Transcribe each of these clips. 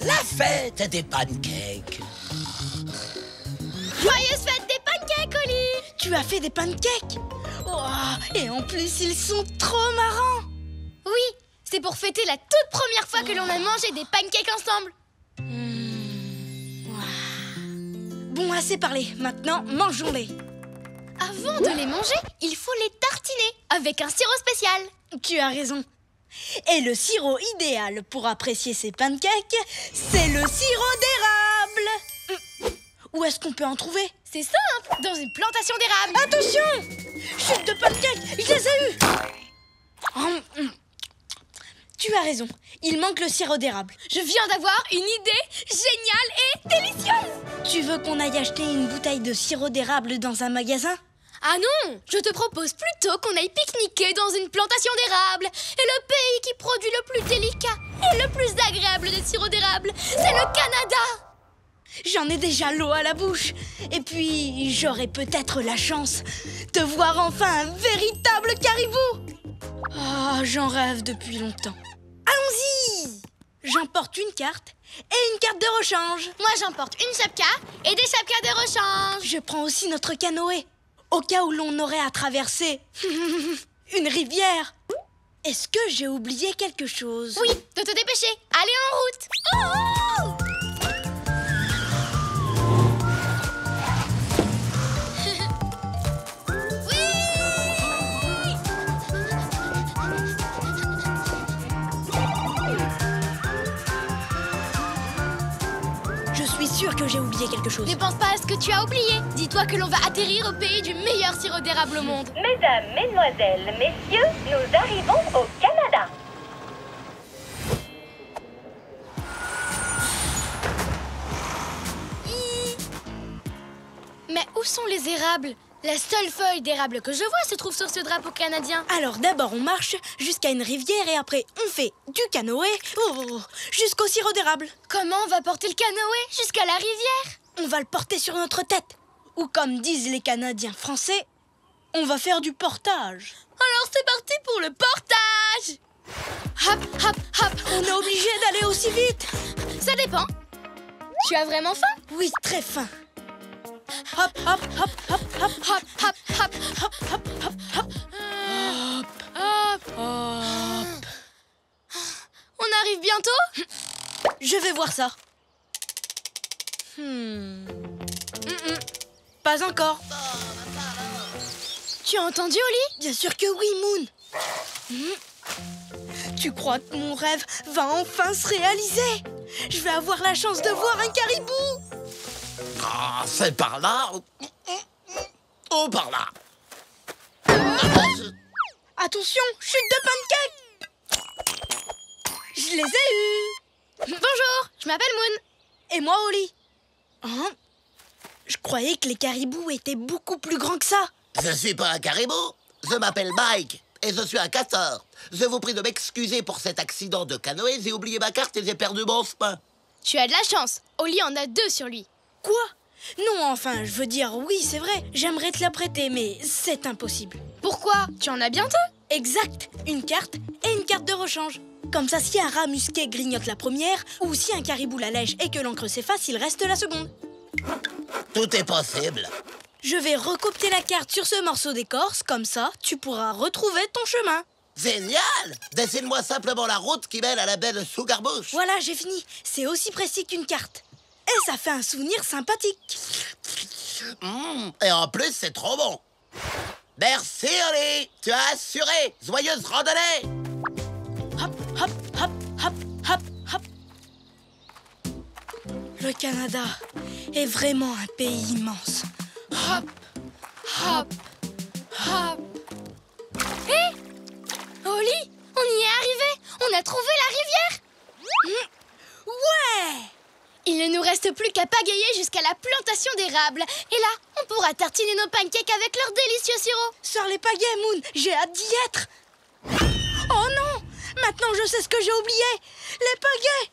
la fête des pancakes. Joyeuse fête des pancakes, Oli! Tu as fait des pancakes? Oh, et en plus, ils sont trop marrants. Oui, c'est pour fêter la toute première fois que l'on a mangé des pancakes ensemble. Bon, assez parlé. Maintenant, mangeons-les. Avant de les manger, il faut les tartiner avec un sirop spécial. Tu as raison. Et le sirop idéal pour apprécier ces pancakes, c'est le sirop d'érable. Où est-ce qu'on peut en trouver? C'est simple, dans une plantation d'érable. Attention! Chute de pancakes, je les ai eus. Tu as raison, il manque le sirop d'érable. Je viens d'avoir une idée géniale et délicieuse. Tu veux qu'on aille acheter une bouteille de sirop d'érable dans un magasin? Ah non, je te propose plutôt qu'on aille pique-niquer dans une plantation d'érable. Et le pays qui produit le plus délicat et le plus agréable de sirop d'érable, c'est le Canada. J'en ai déjà l'eau à la bouche. Et puis, j'aurai peut-être la chance de voir enfin un véritable caribou. Ah, j'en rêve depuis longtemps. Allons-y! J'emporte une carte et une carte de rechange. Moi, j'emporte une chapka et des chapkas de rechange. Je prends aussi notre canoë, au cas où l'on aurait à traverser une rivière. Est-ce que j'ai oublié quelque chose? Oui, de te dépêcher. Allez en route. Oh! Je suis sûre que j'ai oublié quelque chose. Ne pense pas à ce que tu as oublié. Dis-toi que l'on va atterrir au pays du meilleur sirop d'érable au monde. Mesdames, mesdemoiselles, messieurs, nous arrivons au Canada. Mais où sont les érables? La seule feuille d'érable que je vois se trouve sur ce drapeau canadien. Alors d'abord on marche jusqu'à une rivière et après on fait du canoë jusqu'au sirop d'érable. Comment on va porter le canoë jusqu'à la rivière? On va le porter sur notre tête. Ou comme disent les Canadiens français, on va faire du portage. Alors c'est parti pour le portage! Hop, hop, hop! On est obligé d'aller aussi vite. Ça dépend. Tu as vraiment faim? Oui, très faim. Hop, hop, hop, hop, hop, Hop, hop, hop, hop, hop, hop, hop. hop. Hop. On arrive bientôt? Je vais voir ça. Pas encore. Tu as entendu, Oli? Bien sûr que oui, Moon. Tu crois que mon rêve va enfin se réaliser? Je vais avoir la chance de voir un caribou. Ah, c'est par là. Oh, par là. Attention, chute de pancake. Je les ai eus. Bonjour, je m'appelle Moon. Et moi, Oli. Hein? Je croyais que les caribous étaient beaucoup plus grands que ça. Je suis pas un caribou. Je m'appelle Mike et je suis un castor. Je vous prie de m'excuser pour cet accident de canoë. J'ai oublié ma carte et j'ai perdu mon chemin. Tu as de la chance. Oli en a 2 sur lui. Quoi? Non, enfin, je veux dire, oui, c'est vrai. J'aimerais te la prêter, mais c'est impossible. Pourquoi? Tu en as bientôt? Exact, une carte et une carte de rechange. Comme ça, si un rat musqué grignote la première, ou si un caribou la lèche et que l'encre s'efface, il reste la seconde. Tout est possible. Je vais recopier la carte sur ce morceau d'écorce, comme ça, tu pourras retrouver ton chemin. Génial! Dessine-moi simplement la route qui mène à la baie de Sugarbush. Voilà, j'ai fini. C'est aussi précis qu'une carte. Et ça fait un souvenir sympathique. Et en plus, c'est trop bon. Merci, Oli. Tu as assuré. Joyeuse randonnée. Hop, hop, hop, hop, hop, hop. Le Canada est vraiment un pays immense. Hop, hop, hop. Hé! Oli, on y est arrivé. On a trouvé la rivière. Ouais! Il ne nous reste plus qu'à pagayer jusqu'à la plantation d'érable. Et là, on pourra tartiner nos pancakes avec leur délicieux sirop. Sors les pagaies, Moon. J'ai hâte d'y être. Oh non! Maintenant, je sais ce que j'ai oublié. Les pagaies.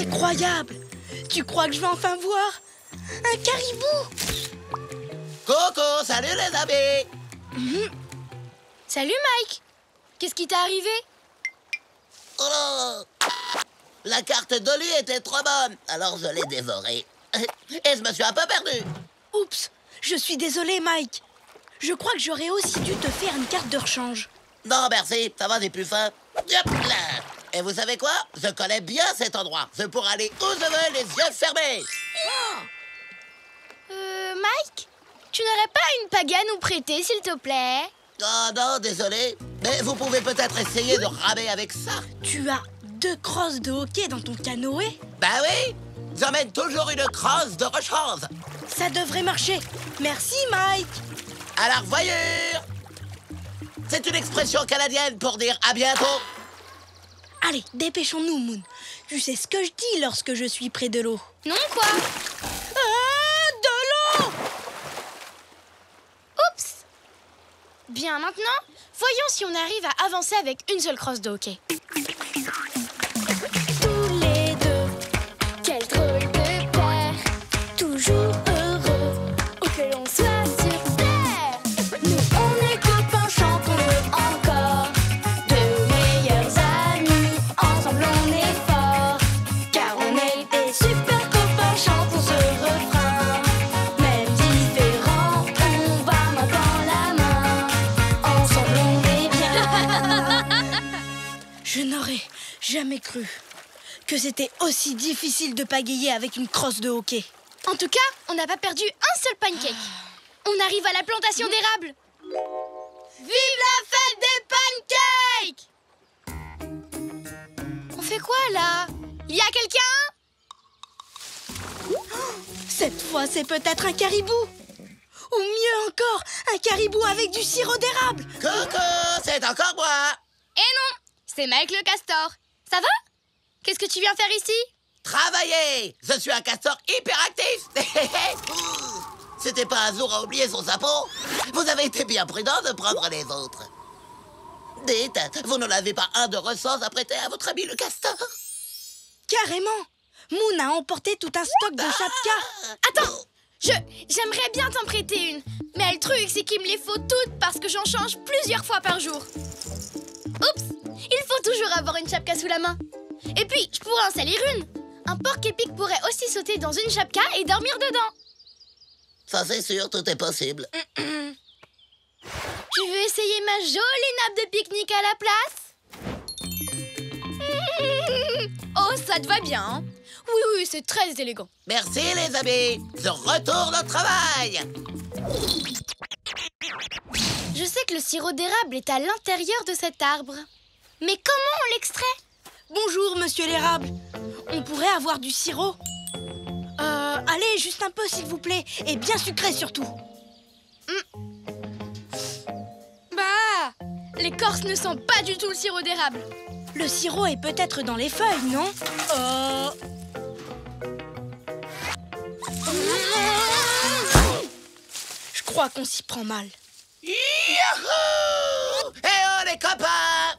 Incroyable! Tu crois que je vais enfin voir un caribou? Coco, salut les amis. Salut Mike. Qu'est-ce qui t'est arrivé? Oh là! La carte d'Oli était trop bonne, alors je l'ai dévorée. Et je me suis un peu perdu. Oups, je suis désolé, Mike. Je crois que j'aurais aussi dû te faire une carte de rechange. Non, merci, ça va, j'ai plus faim. Hop là. Et vous savez quoi? Je connais bien cet endroit. Je pourrais aller où je veux, les yeux fermés. Mike, tu n'aurais pas une paga à nous prêter, s'il te plaît? Oh non, désolé. Mais vous pouvez peut-être essayer de ramer avec ça. Tu as 2 crosses de hockey dans ton canoë? Bah oui, j'emmène toujours une crosse de rechange. Ça devrait marcher. Merci, Mike. À la revoyure. C'est une expression canadienne pour dire à bientôt. Allez, dépêchons-nous, Moon. Tu sais ce que je dis lorsque je suis près de l'eau. Non, quoi? Ah, de l'eau! Oups! Bien, maintenant, voyons si on arrive à avancer avec une seule crosse de hockey. Tous les deux, quel drôle de paire, toujours heureux, où que l'on soit sur terre. Nous on est copains, chantons-le encore, de meilleurs amis, ensemble on est forts, car on est des super copains, chantons ce refrain. Même différents, on va main dans la main, ensemble on est bien. Je n'aurais jamais cru que c'était aussi difficile de pagayer avec une crosse de hockey. En tout cas, on n'a pas perdu un seul pancake. On arrive à la plantation d'érable. Vive la fête des pancakes! On fait quoi, là? Il y a quelqu'un? Cette fois, c'est peut-être un caribou. Ou mieux encore, un caribou avec du sirop d'érable. Coucou, c'est encore moi. Eh non, c'est Mike le castor. Ça va? Qu'est-ce que tu viens faire ici? Travailler. Je suis un castor hyperactif. C'était pas un jour à oublier son sapot. Vous avez été bien prudent de prendre les autres. Dites, vous n'en avez pas un de ressort à prêter à votre ami le castor? Carrément. Moon a emporté tout un stock de chapkas. Attends, j'aimerais bien t'en prêter une. Mais le truc, c'est qu'il me les faut toutes parce que j'en change plusieurs fois par jour. Oups, il faut toujours avoir une chapka sous la main. Et puis, je pourrais en salir une. Un porc épic pourrait aussi sauter dans une chapka et dormir dedans. Ça, c'est sûr, tout est possible. Tu veux essayer ma jolie nappe de pique-nique à la place? Oh, ça te va bien, hein? Oui, c'est très élégant. Merci, les amis. Je retourne au travail. Je sais que le sirop d'érable est à l'intérieur de cet arbre. Mais comment on l'extrait? Bonjour, monsieur l'érable. On pourrait avoir du sirop? Allez, juste un peu, s'il vous plaît. Et bien sucré, surtout. Bah, l'écorce ne sent pas du tout le sirop d'érable. Le sirop est peut-être dans les feuilles, non? Je crois qu'on s'y prend mal. Youhou! Eh oh, les copains!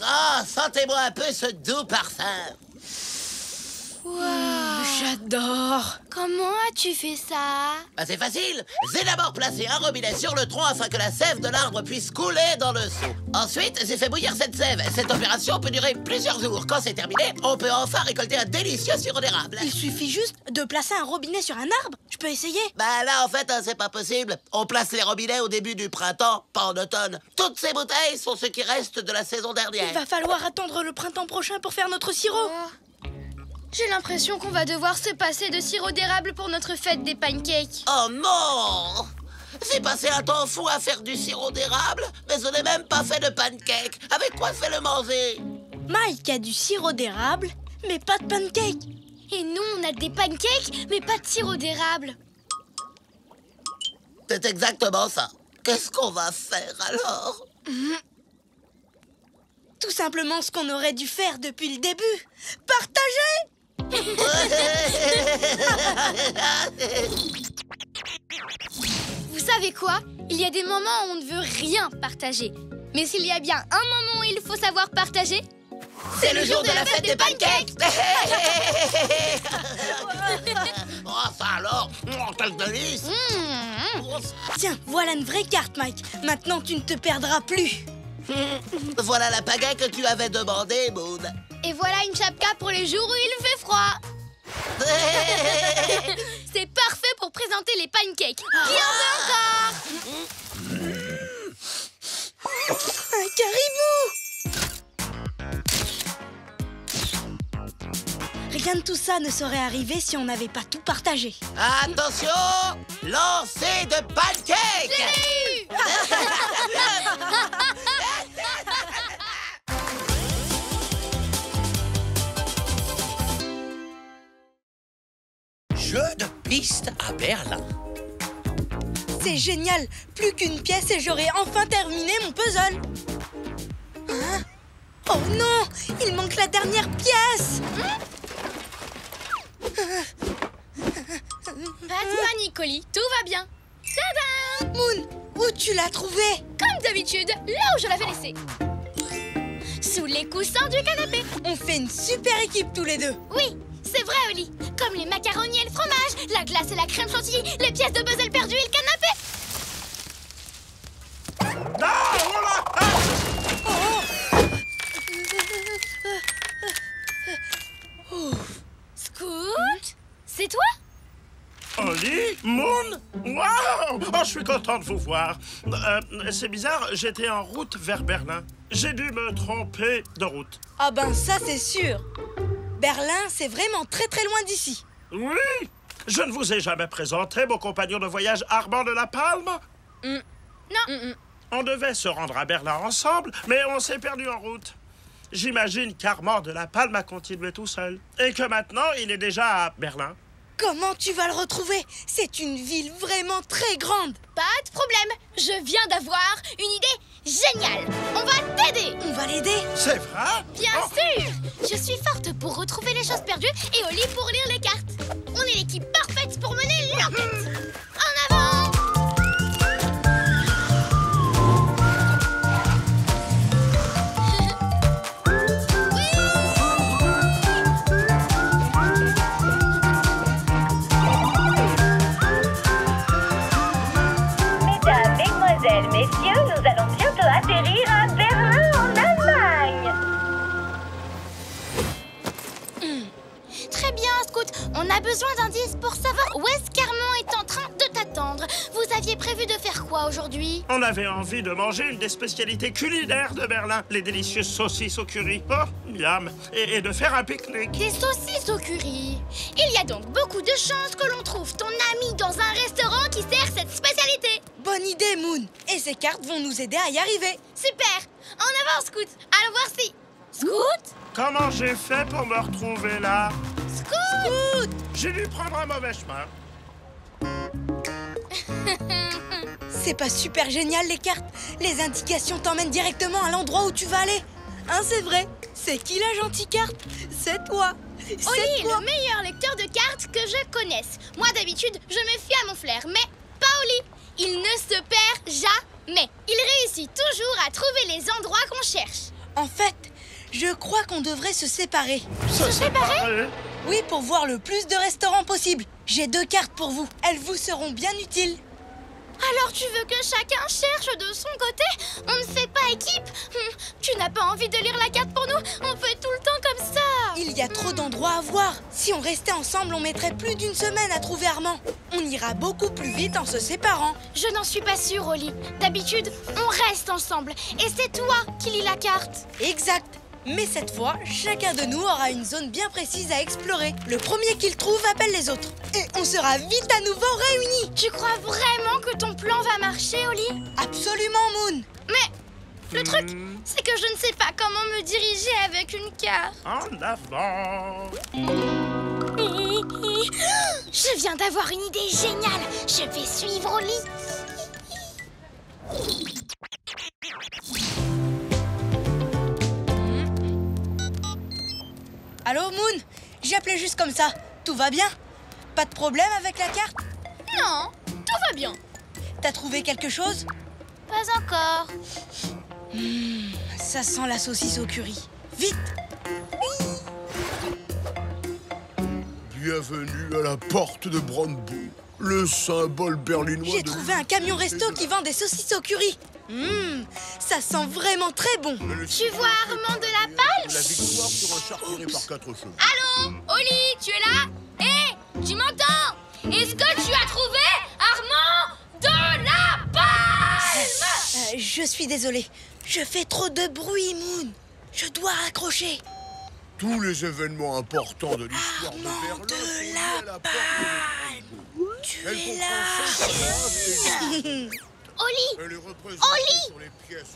Oh, sentez-moi un peu ce doux parfum. J'adore. Comment as-tu fait ça? Bah, c'est facile. J'ai d'abord placé un robinet sur le tronc afin que la sève de l'arbre puisse couler dans le seau. Ensuite, j'ai fait bouillir cette sève. Cette opération peut durer plusieurs jours. Quand c'est terminé, on peut enfin récolter un délicieux sirop d'érable. Il suffit juste de placer un robinet sur un arbre. Je peux essayer? Bah là, en fait, c'est pas possible. On place les robinets au début du printemps, pas en automne. Toutes ces bouteilles sont ce qui reste de la saison dernière. Il va falloir attendre le printemps prochain pour faire notre sirop. J'ai l'impression qu'on va devoir se passer de sirop d'érable pour notre fête des pancakes. Oh non! J'ai passé un temps fou à faire du sirop d'érable, mais je n'ai même pas fait de pancake. Avec quoi je vais le manger? Mike a du sirop d'érable, mais pas de pancake. Et nous, on a des pancakes, mais pas de sirop d'érable. C'est exactement ça. Qu'est-ce qu'on va faire alors? Tout simplement ce qu'on aurait dû faire depuis le début. Partager! Vous savez quoi? Il y a des moments où on ne veut rien partager. Mais s'il y a bien un moment où il faut savoir partager, C'est le jour de la fête des pancakes. Oh, ça alors! Oh, quel délice! Tiens, voilà une vraie carte, Mike. Maintenant, tu ne te perdras plus. Voilà la pagaie que tu avais demandé, Moon. Et voilà une chapka pour les jours où il fait froid. C'est parfait pour présenter les pancakes. Qui en veut encore? Un caribou! Rien de tout ça ne serait arrivé si on n'avait pas tout partagé. Attention! Lancer de pancakes! Jeu de piste à Berlin. C'est génial! Plus qu'une pièce et j'aurai enfin terminé mon puzzle. Hein? Oh non! Il manque la dernière pièce! Pas de panique, Oli, tout va bien. Tadam! Moon, où tu l'as trouvé? Comme d'habitude, là où je l'avais laissé. Sous les coussins du canapé. On fait une super équipe tous les deux. Oui, c'est vrai, Oli. Comme les macaronis et le fromage, la glace et la crème chantilly, les pièces de puzzle perdues et le canapé. Ah, voilà. Scoot, c'est toi? Oli, Moon, waouh! Oh, je suis content de vous voir. C'est bizarre, j'étais en route vers Berlin. J'ai dû me tromper de route. Ah ben ça c'est sûr. Berlin, c'est vraiment très très loin d'ici. Oui! Je ne vous ai jamais présenté mon compagnon de voyage Armand de la Palme? Non. On devait se rendre à Berlin ensemble, mais on s'est perdu en route. J'imagine qu'Armand de la Palme a continué tout seul. Et que maintenant, il est déjà à Berlin. Comment tu vas le retrouver? C'est une ville vraiment très grande. Pas de problème, je viens d'avoir une idée géniale. On va t'aider. On va l'aider. C'est vrai? Bien sûr. Je suis forte pour retrouver les choses perdues et Oli pour lire les cartes. On est l'équipe parfaite pour mener l'enquête. En avant! Mesdames, mesdemoiselles, messieurs, nous allons bientôt atterrir à Berlin, en Allemagne. Très bien, Scout. On a besoin d'indices pour savoir où est-ce qu'Armand est en train de t'attendre. Vous aviez prévu de faire quoi aujourd'hui? On avait envie de manger une des spécialités culinaires de Berlin, les délicieuses saucisses au curry. Oh, miam! Et de faire un pique-nique. Des saucisses au curry. Il y a donc beaucoup de chances que l'on trouve ton ami dans un restaurant qui sert cette spécialité. Bonne idée, Moon. Et ces cartes vont nous aider à y arriver. Super. En avant, Scout. Allons voir si... Scout? Comment j'ai fait pour me retrouver là? Scout! J'ai dû prendre un mauvais chemin. C'est pas super génial les cartes? Les indications t'emmènent directement à l'endroit où tu vas aller. Hein, c'est vrai? C'est qui la gentille carte? C'est toi. C'est Oli est toi. le meilleur lecteur de cartes que je connaisse. Moi, d'habitude, je me fie à mon flair, mais pas Oli. Il ne se perd jamais. Il réussit toujours à trouver les endroits qu'on cherche. En fait, je crois qu'on devrait se séparer. Se séparer? Oui, pour voir le plus de restaurants possible. J'ai 2 cartes pour vous. Elles vous seront bien utiles. Alors tu veux que chacun cherche de son côté? On ne fait pas équipe. Tu n'as pas envie de lire la carte pour nous? On fait tout le temps comme ça. Il y a trop d'endroits à voir. Si on restait ensemble, on mettrait plus d'1 semaine à trouver Armand. On ira beaucoup plus vite en se séparant. Je n'en suis pas sûre, Oli. D'habitude, on reste ensemble. Et c'est toi qui lis la carte. Exact. Mais cette fois, chacun de nous aura une zone bien précise à explorer. Le premier qu'il trouve appelle les autres. Et on sera vite à nouveau réunis. Tu crois vraiment que ton plan va marcher, Oli? Absolument, Moon. Mais le truc, c'est que je ne sais pas comment me diriger avec une carte. En avant! Je viens d'avoir une idée géniale. Je vais suivre Oli. Allô, Moon? J'ai appelé juste comme ça. Tout va bien? Pas de problème avec la carte? Non, tout va bien. T'as trouvé quelque chose? Pas encore. Ça sent la saucisse au curry. Vite! Bienvenue à la porte de Brandebourg, le symbole berlinois J'ai de... trouvé un camion resto qui vend des saucisses au curry. Ça sent vraiment très bon. Tu vois Armand de la Palme? La victoire sur un char tiré par 4 chevaux. Allô? Oli, tu es là? Hé, tu m'entends? Est-ce que tu as trouvé Armand de la Palme? Je suis désolée. Je fais trop de bruit, Moon. Je dois raccrocher. Tous les événements importants de l'histoire de Armand Berlin de sont liés la à la porte de Brandebourg. Tu Elle es comprend 5 phases et Oli, elle est représentée Oli sur les pièces.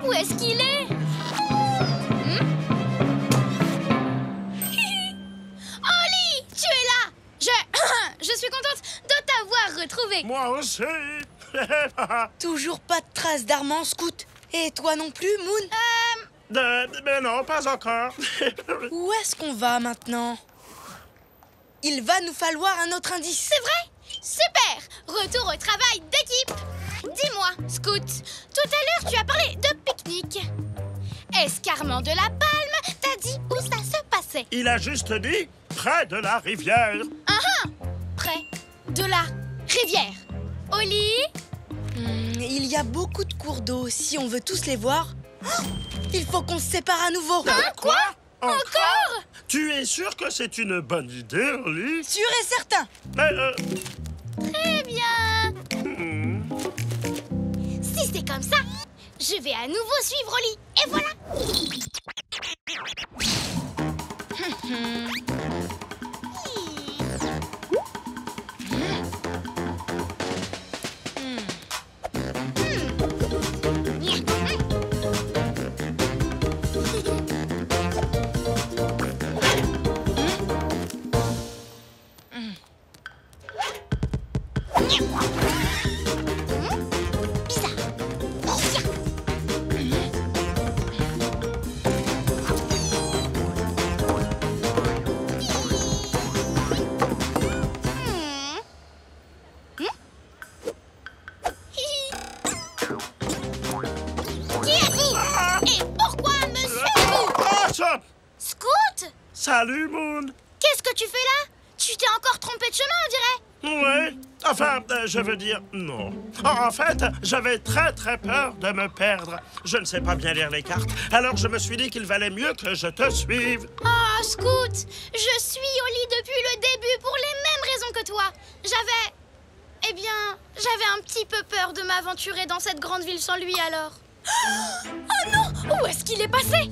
où est-ce qu'il est? Oli, tu es là? Je suis contente de t'avoir retrouvé. Moi aussi. Toujours pas de traces d'Armand, Scout. Et toi non plus, Moon? Mais non, pas encore. Où est-ce qu'on va maintenant? Il va nous falloir un autre indice. C'est vrai? Super! Retour au travail d'équipe. Dis-moi, Scout, tout à l'heure tu as parlé de pique-nique. Est-ce qu'Armand de la Palme t'a dit où ça se passait? Il a juste dit près de la rivière. Près de la rivière. Oli? Il y a beaucoup de cours d'eau. Si on veut tous les voir, il faut qu'on se sépare à nouveau. Quoi? Encore? Tu es sûr que c'est une bonne idée, Oli? Sûr et certain. Très bien. Si c'est comme ça, je vais à nouveau suivre Oli. Et voilà. Salut, Moon. Qu'est-ce que tu fais là? Tu t'es encore trompé de chemin, on dirait. Ouais. Enfin, je veux dire, non. En fait, j'avais très peur de me perdre. Je ne sais pas bien lire les cartes. Alors je me suis dit qu'il valait mieux que je te suive. Oh, Scout, je suis Oli depuis le début pour les mêmes raisons que toi. J'avais un petit peu peur de m'aventurer dans cette grande ville sans lui alors. Oh non! Où est-ce qu'il est passé?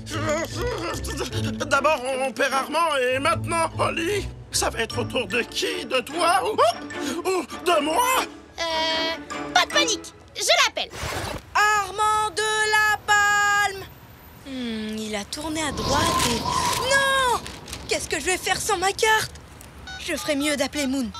D'abord, on perd Armand et maintenant, Oli. Ça va être au tour de qui? De toi ou de moi? Pas de panique, je l'appelle. Armand de la Palme. Il a tourné à droite et... Non! Qu'est-ce que je vais faire sans ma carte? Je ferais mieux d'appeler Moon.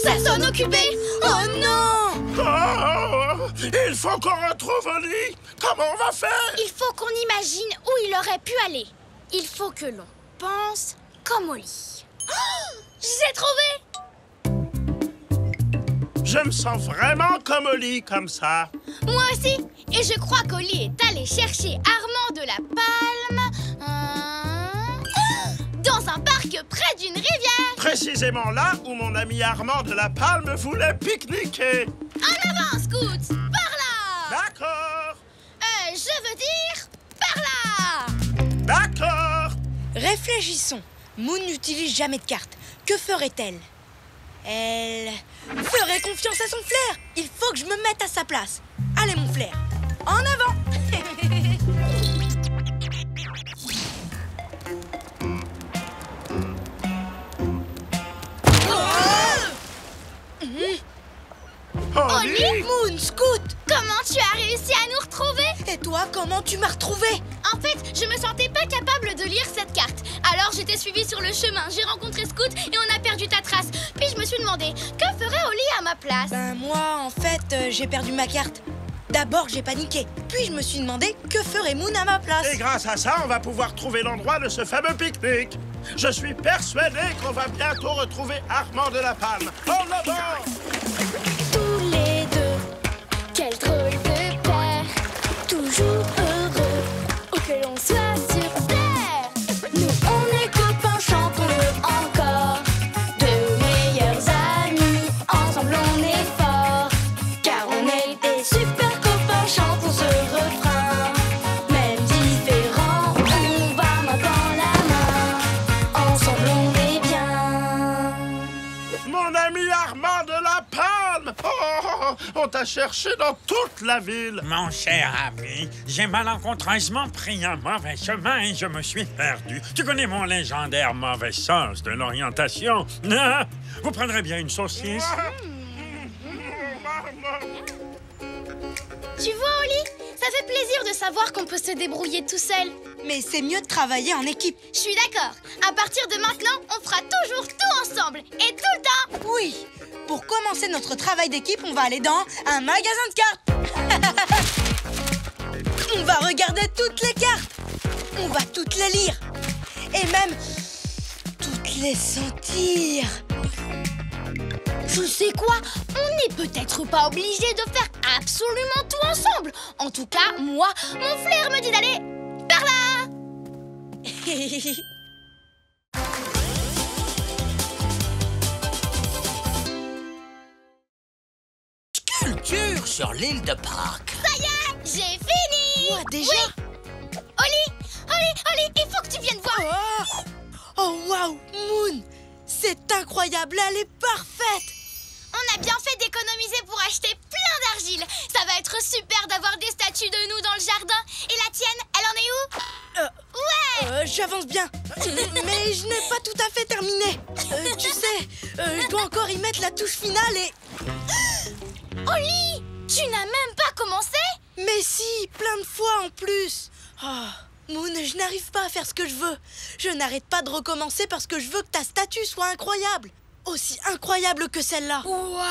Ça sonne occupé. Oh non! Oh, il faut qu'on retrouve Oli. Comment on va faire? Il faut qu'on imagine où il aurait pu aller. Il faut que l'on pense comme Oli. Oh, j'ai trouvé! Je me sens vraiment comme Oli, comme ça. Moi aussi. Et je crois qu'Oli est allé chercher Armand de la Palme dans un parc près d'une rivière. Précisément là où mon ami Armand de la Palme voulait pique-niquer. En avant, Scout! Par là! D'accord. Je veux dire, par là! D'accord. Réfléchissons. Moon n'utilise jamais de carte. Que ferait-elle? Elle ferait confiance à son flair. Il faut que je me mette à sa place. Allez, mon flair, en avant. Oli. Moon, Scout. Comment tu as réussi à nous retrouver? Et toi, comment tu m'as retrouvé? En fait, je me sentais pas capable de lire cette carte. Alors j'étais suivie sur le chemin. J'ai rencontré Scout et on a perdu ta trace. Puis je me suis demandé, que ferait Oli à ma place? Ben moi, en fait, j'ai perdu ma carte. D'abord, j'ai paniqué. Puis je me suis demandé, que ferait Moon à ma place? Et grâce à ça, on va pouvoir trouver l'endroit de ce fameux pique-nique. Je suis persuadé qu'on va bientôt retrouver Armand de la Palme. En avant! Tous les deux, quel drôle de paire, toujours heureux, où que l'on soit sur terre. Nous on est copains, chantons-le encore, de meilleurs amis, ensemble on est forts, la chercher dans toute la ville. Mon cher ami, j'ai malencontreusement pris un mauvais chemin et je me suis perdu. Tu connais mon légendaire mauvais sens de l'orientation? Ah, vous prendrez bien une saucisse? Tu vois, Oli, ça fait plaisir de savoir qu'on peut se débrouiller tout seul. Mais c'est mieux de travailler en équipe. Je suis d'accord. À partir de maintenant, on fera toujours tout ensemble. Et tout le temps. Oui. Pour commencer notre travail d'équipe, on va aller dans un magasin de cartes. On va regarder toutes les cartes. On va toutes les lire. Et même toutes les sentir. Je sais quoi? On n'est peut-être pas obligé de faire absolument tout ensemble. En tout cas, moi, mon flair me dit d'aller par là. Culture sur l'île de Pâques. Ça y est, j'ai fini. Quoi, déjà? Oui. Oli, il faut que tu viennes voir. Oh, waouh, Moon. C'est incroyable, elle est parfaite. On a bien fait d'économiser pour acheter plein d'argile. Ça va être super d'avoir des statues de nous dans le jardin. Et la tienne, elle en est où? Ouais. J'avance bien. Mais je n'ai pas tout à fait terminé. Tu sais, je dois encore y mettre la touche finale et... Oli, tu n'as même pas commencé? Mais si, plein de fois en plus. Moon, je n'arrive pas à faire ce que je veux. Je n'arrête pas de recommencer parce que je veux que ta statue soit incroyable. Aussi incroyable que celle-là. Waouh!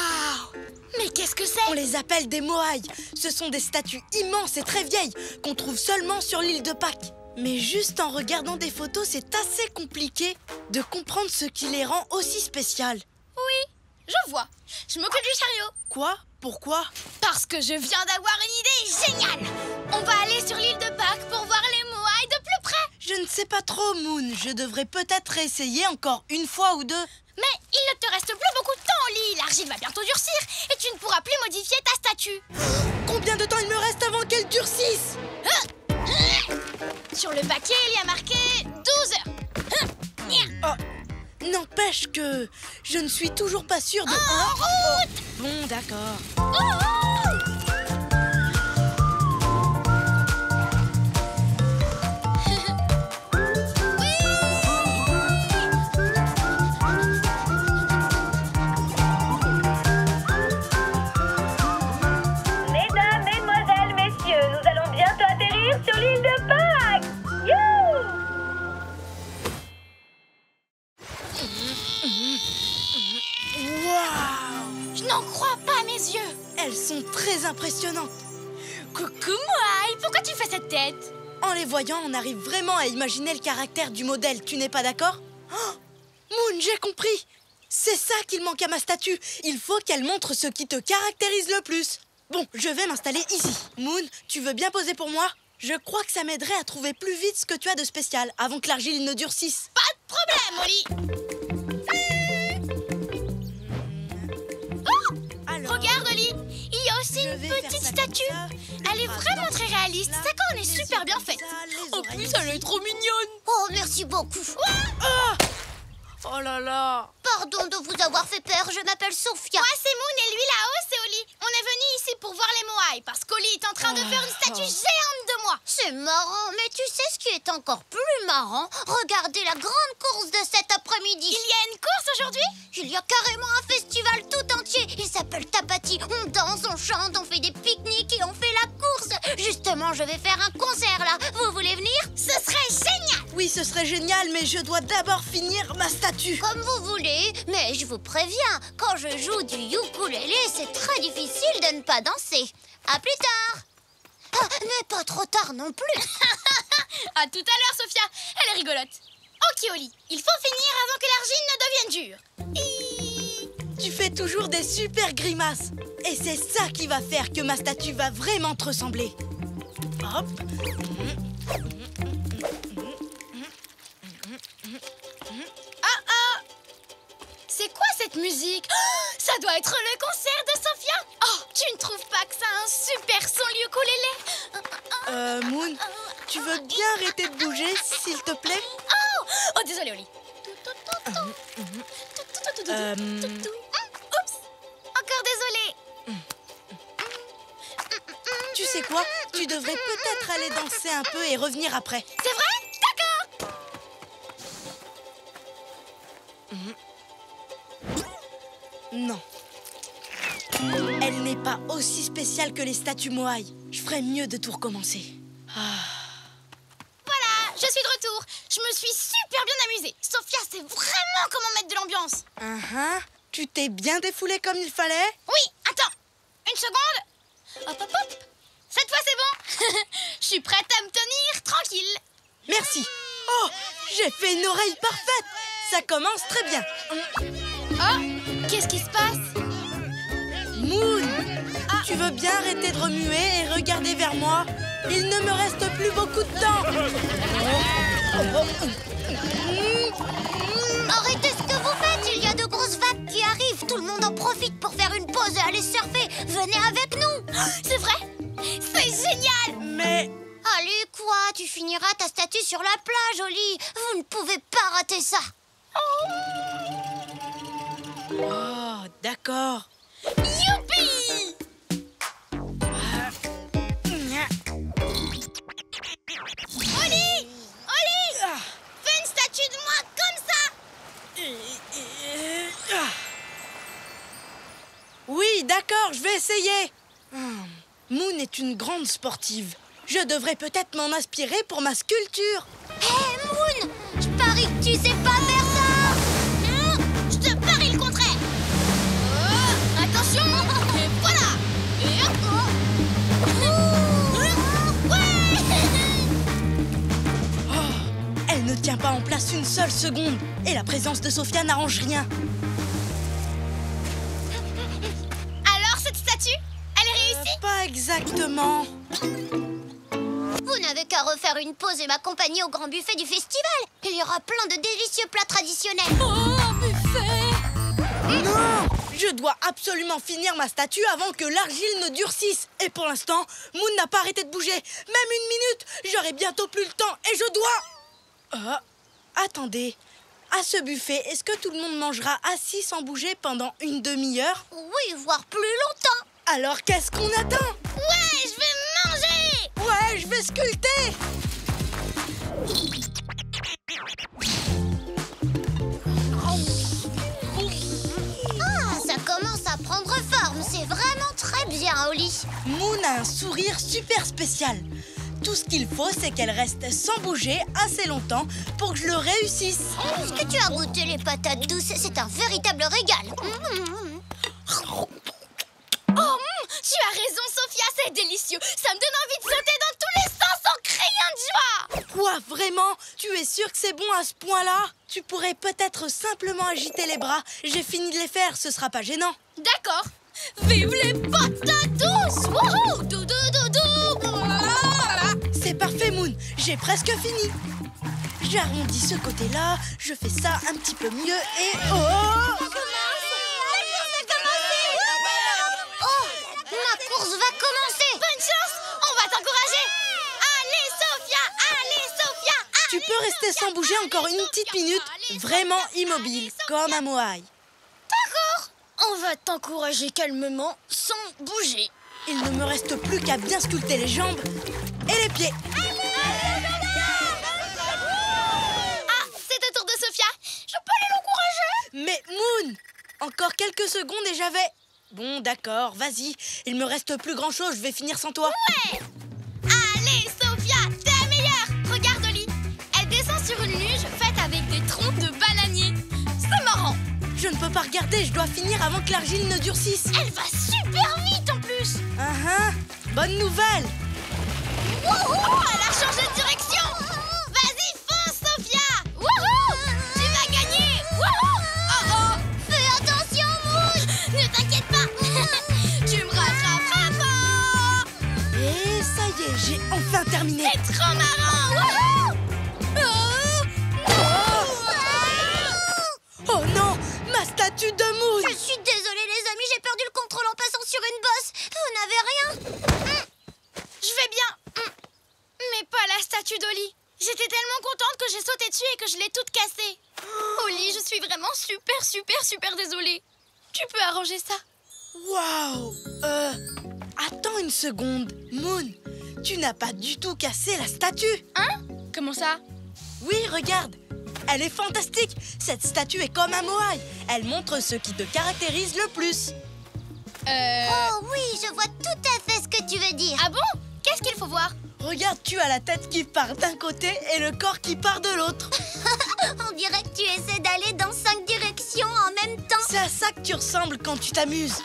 Mais qu'est-ce que c'est? On les appelle des moaïs. Ce sont des statues immenses et très vieilles qu'on trouve seulement sur l'île de Pâques. Mais juste en regardant des photos, c'est assez compliqué de comprendre ce qui les rend aussi spéciales. Oui, je vois. Je m'occupe du chariot. Quoi? Pourquoi? Parce que je viens d'avoir une idée géniale. On va aller sur l'île de Pâques pour voir les moaïs de plus près. Je ne sais pas trop, Moon. Je devrais peut-être essayer encore une fois ou deux. Mais il ne te reste plus beaucoup de temps, Oli. L'argile va bientôt durcir et tu ne pourras plus modifier ta statue. Combien de temps il me reste avant qu'elle durcisse? Sur le paquet, il y a marqué 12 heures. N'empêche que je ne suis toujours pas sûre de... En route! Bon, d'accord. Mesdames, mesdemoiselles, messieurs, nous allons bientôt atterrir sur l'île de Pâques. Youhou! Waouh! Je n'en crois pas mes yeux. Elles sont très impressionnantes. Coucou Moaï, pourquoi tu fais cette tête? En les voyant, on arrive vraiment à imaginer le caractère du modèle. Tu n'es pas d'accord? Moon, j'ai compris. C'est ça qu'il manque à ma statue. Il faut qu'elle montre ce qui te caractérise le plus. Bon, je vais m'installer ici. Moon, tu veux bien poser pour moi? Je crois que ça m'aiderait à trouver plus vite ce que tu as de spécial avant que l'argile ne durcisse. Pas de problème, Oli. Alors, Regarde, Oli, il y a aussi je une vais faire petite ça comme statue. ça, Elle est les bras vraiment dans très ce réaliste. sens-là, Sa corne est les super yeux bien comme faite. ça, les En oreilles plus, comme elle est ça. trop mignonne. Oh, merci beaucoup. Oh là là. Pardon de vous avoir fait peur, je m'appelle Sophia. Moi, c'est Moon et lui, là-haut, c'est Oli. On est venu ici pour voir les moaïs parce qu'Oli est en train de faire une statue géante de moi. C'est marrant, mais tu sais ce qui est encore plus marrant? Regardez la grande course de cet après-midi. Il y a une course aujourd'hui? Il y a carrément un festival tout entier. Il s'appelle Tapati. On danse, on chante, on fait des pique-niques et on fait la course. Justement, je vais faire un concert là. Vous voulez venir? Ce serait génial. Oui, ce serait génial, mais je dois d'abord finir ma statue. Comme vous voulez, mais je vous préviens, quand je joue du ukulélé, c'est très difficile de ne pas danser. À plus tard. Ah, mais pas trop tard non plus. À tout à l'heure, Sophia. Elle est rigolote. Ok, Oli, il faut finir avant que l'argile ne devienne dure. Tu fais toujours des super grimaces. Et c'est ça qui va faire que ma statue va vraiment te ressembler. Hop. C'est quoi cette musique? Oh, ça doit être le concert de Sophia. Oh, tu ne trouves pas que ça a un super son, l'ukulélé? Moon, tu veux bien arrêter de bouger, s'il te plaît? Oh, désolé, Oli. Oups, encore désolé. tu sais quoi? Tu devrais peut-être aller danser un peu et revenir après. C'est vrai? D'accord. Non. Elle n'est pas aussi spéciale que les statues Moai. Je ferais mieux de tout recommencer. Voilà, je suis de retour. Je me suis super bien amusée. Sophia sait vraiment comment mettre de l'ambiance. Tu t'es bien défoulée comme il fallait? Oui, attends. Une seconde. Hop, hop, hop. Cette fois, c'est bon. Je suis prête à me tenir tranquille. Merci. Oh, j'ai fait une oreille parfaite. Ça commence très bien. Oh, qu'est-ce qui se passe? Moon, tu veux bien arrêter de remuer et regarder vers moi? Il ne me reste plus beaucoup de temps. Arrêtez ce que vous faites, il y a de grosses vagues qui arrivent. Tout le monde en profite pour faire une pause et aller surfer. Venez avec nous. C'est vrai? C'est génial! Mais... Allez, quoi? Tu finiras ta statue sur la plage, Oli. Vous ne pouvez pas rater ça. Oh, d'accord. Youpi! Oli! Oli! Fais une statue de moi comme ça! Oui, d'accord, je vais essayer. Moon est une grande sportive. Je devrais peut-être m'en inspirer pour ma sculpture. Hé, Moon! Je parie que tu sais pas faire ça. Je te parie le contraire! Attention! Et voilà! Et hop! Elle ne tient pas en place une seule seconde. Et la présence de Sophia n'arrange rien. Alors, cette statue, elle est réussie? Pas exactement. Vous n'avez qu'à refaire une pause et m'accompagner au grand buffet du festival. Il y aura plein de délicieux plats traditionnels. Oh, un buffet! Non! Je dois absolument finir ma statue avant que l'argile ne durcisse. Et pour l'instant, Moon n'a pas arrêté de bouger. Même une minute, j'aurai bientôt plus le temps et je dois... attendez. À ce buffet, est-ce que tout le monde mangera assis sans bouger pendant une demi-heure? Oui, voire plus longtemps. Alors qu'est-ce qu'on attend? Ouais, je vais manger! Ouais, je vais sculpter! Ah, ça commence à prendre forme. C'est vraiment très bien, Oli. Moon a un sourire super spécial. Tout ce qu'il faut, c'est qu'elle reste sans bouger assez longtemps pour que je le réussisse. Est-ce que tu as goûté les patates douces? C'est un véritable régal. Oh, tu as raison, Sophia, c'est délicieux. Ça me donne envie de sauter dans tous les sens en criant de joie. Quoi, vraiment? Tu es sûr que c'est bon à ce point-là? Tu pourrais peut-être simplement agiter les bras. J'ai fini de les faire, ce sera pas gênant. D'accord. Vive les patates douces! Wouhou! Doudou, doudou! C'est parfait, Moon. J'ai presque fini. J'arrondis ce côté-là, je fais ça un petit peu mieux et... Oh! Ma course va commencer. Bonne chance! On va t'encourager! Allez, Sophia! Allez, Sophia! Tu peux rester sans bouger encore une petite minute, vraiment immobile, comme un moai. D'accord! On va t'encourager calmement, sans bouger. Il ne me reste plus qu'à bien sculpter les jambes et les pieds. Ah, c'est au tour de Sophia. Je peux aller l'encourager? Mais Moon, encore quelques secondes et j'avais... Bon, d'accord, vas-y. Il me reste plus grand-chose, je vais finir sans toi. Ouais! Allez, Sophia, t'es la meilleure! Regarde, Oli. Elle descend sur une luge faite avec des troncs de bananier. C'est marrant. Je ne peux pas regarder, je dois finir avant que l'argile ne durcisse. Elle va super vite en plus. Bonne nouvelle. Wouhou! Elle a changé de direction. Vas-y, fonce, Sophia. Wouhou! Tu vas gagner. Wouhou! Oh oh! Fais attention, Moon. Ne t'inquiète pas. Tu me rattraperas pas. Et ça y est, j'ai enfin terminé. C'est trop marrant. Wouhou! Oh non, ma statue de Moon. Je suis désolée, les amis, j'ai perdu le contrôle en passant sur une bosse. Vous n'avez rien? Je vais bien. Mais pas la statue d'Oli. J'étais tellement contente que j'ai sauté dessus et que je l'ai toute cassée. Oli, je suis vraiment super désolée. Tu peux arranger ça? Waouh. Attends une seconde. Moon, tu n'as pas du tout cassé la statue. Hein? Comment ça? Oui, regarde. Elle est fantastique. Cette statue est comme un moai. Elle montre ce qui te caractérise le plus. Oh oui, je vois tout à fait ce que tu veux dire. Ah bon? Qu'est-ce qu'il faut voir? Regarde, tu as la tête qui part d'un côté et le corps qui part de l'autre. On dirait que tu essaies d'aller dans 5 directions en même temps. C'est à ça que tu ressembles quand tu t'amuses.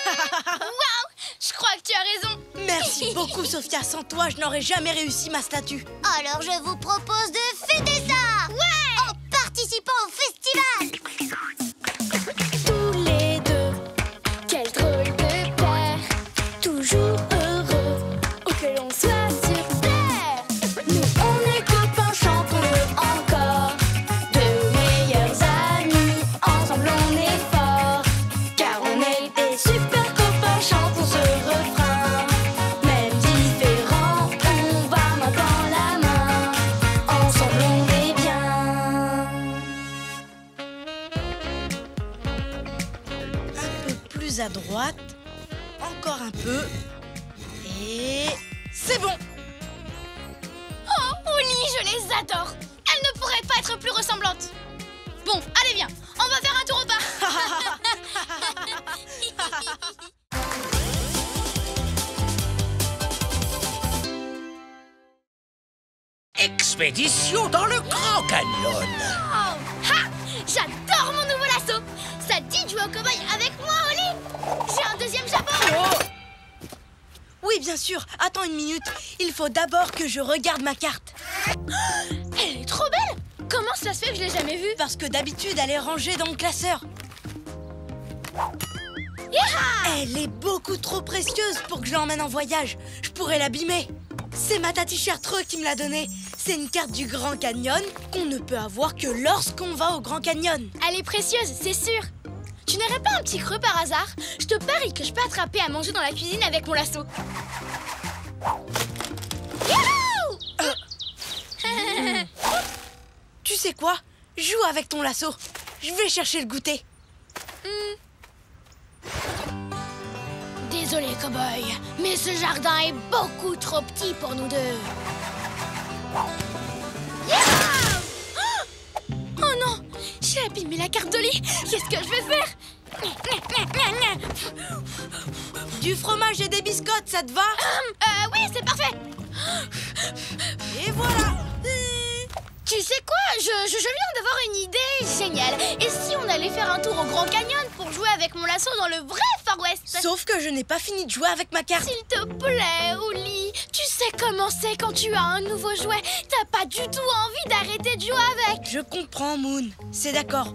Waouh! Je crois que tu as raison. Merci beaucoup, Sophia. Sans toi, je n'aurais jamais réussi ma statue. Alors je vous propose de fêter ça. Ouais! En participant au festival. Tous les deux, quel drôle de paire, toujours heureux, où que l'on soit sur terre. Nous on est copains, chantons-le encore, de meilleurs amis, ensemble on est forts, car on est des super copains, chantons ce refrain. Même différents, on va main dans la main, ensemble on est bien. Un peu plus à droite. Encore un peu. Et... c'est bon. Oh, Oli, je les adore. Elles ne pourraient pas être plus ressemblantes. Bon, allez viens, on va faire un tour au bar. Expédition dans le Grand Canyon. Oh, ha! J'adore mon nouveau lasso. Ça te dit de jouer au cow-boy avec moi, Oli? J'ai un deuxième chapeau. Oui, bien sûr. Attends une minute. Il faut d'abord que je regarde ma carte. Elle est trop belle. Comment ça se fait que je l'ai jamais vue? Parce que d'habitude, elle est rangée dans le classeur. Yaha! Elle est beaucoup trop précieuse pour que je l'emmène en voyage. Je pourrais l'abîmer. C'est ma tati Chartreux qui me l'a donnée. C'est une carte du Grand Canyon qu'on ne peut avoir que lorsqu'on va au Grand Canyon. Elle est précieuse, c'est sûr. Tu n'aurais pas un petit creux par hasard? Je te parie que je peux attraper à manger dans la cuisine avec mon lasso. Youhou! Tu sais quoi? Joue avec ton lasso. Je vais chercher le goûter. Désolé, cow-boy, mais ce jardin est beaucoup trop petit pour nous deux. Youhou! Oh non! J'ai abîmé la carte d'Oli. Qu'est-ce que je vais faire? Du fromage et des biscottes, ça te va? Oui, c'est parfait. Et voilà. Tu sais quoi? Je viens d'avoir une idée géniale. Et si on allait faire un tour au Grand Canyon pour jouer avec mon lasso dans le vrai Far West? Sauf que je n'ai pas fini de jouer avec ma carte. S'il te plaît, Oli. Tu sais comment c'est quand tu as un nouveau jouet. T'as pas du tout envie d'arrêter de jouer avec. Je comprends, Moon. C'est d'accord.